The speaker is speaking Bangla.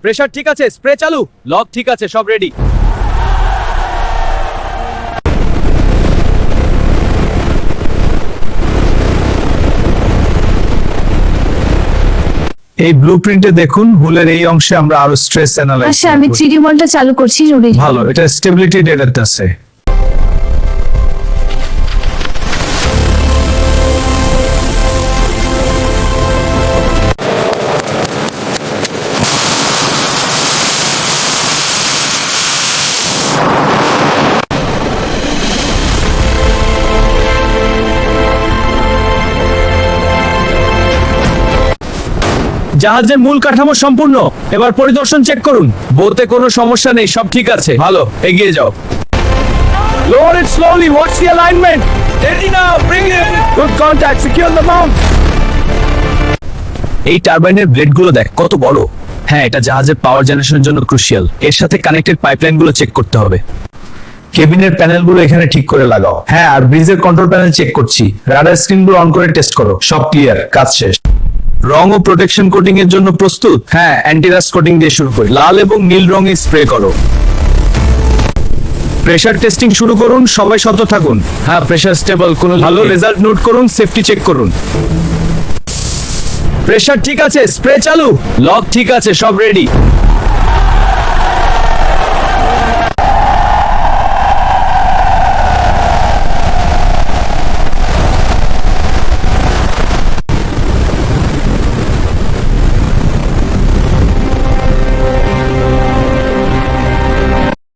প্রেসার ঠিক আছে, স্প্রে চালু, লক ঠিক আছে, সব রেডি। এই ব্লুপ্রিন্টে দেখুন, হুলের এই অংশে আমরা আরো স্ট্রেস অ্যানালাইজ আচ্ছা, আমি 3D মডেলটা চালু করছি রুডি। ভালো, এটা স্টেবিলিটি ডেটাতে আছে। জাহাজের মূল কাঠামো সম্পূর্ণ, এবার পরিদর্শন চেক করুন। বোতে কোনো সমস্যা নেই, সব ঠিক আছে। ভালো, এগিয়ে যাও। Lower it slowly, watch the alignment. Steady now, bring it. Good contact, secure the mount. এই টারবাইনের ব্লেডগুলো দেখ কত বড়। হ্যাঁ, এটা জাহাজের পাওয়ার জেনারেশনের জন্য ক্রুশিয়াল। এর সাথে কানেক্টেড পাইপলাইনগুলো চেক করতে হবে। কেবিনের প্যানেলগুলো এখানে ঠিক করে লাগাও। হ্যাঁ, আর ব্রিজের কন্ট্রোল প্যানেল চেক করছি। রাডার স্ক্রিনগুলো অন করে টেস্ট করো। সব ক্লিয়ার, কাজ শেষ। রং ও প্রোটেকশন কোটিং এর জন্য প্রস্তুত? হ্যাঁ, অ্যান্টিরাস্ট কোটিং দিয়ে শুরু করি। লাল এবং নীল রঙে স্প্রে করো। প্রেসার টেস্টিং শুরু করুন, সবাই সতর্ক থাকুন। হ্যাঁ, প্রেসার স্টেবল, কোনো ভালো রেজাল্ট নোট করুন, সেফটি চেক করুন। প্রেসার ঠিক আছে, স্প্রে চালু, লক ঠিক আছে, সব রেডি।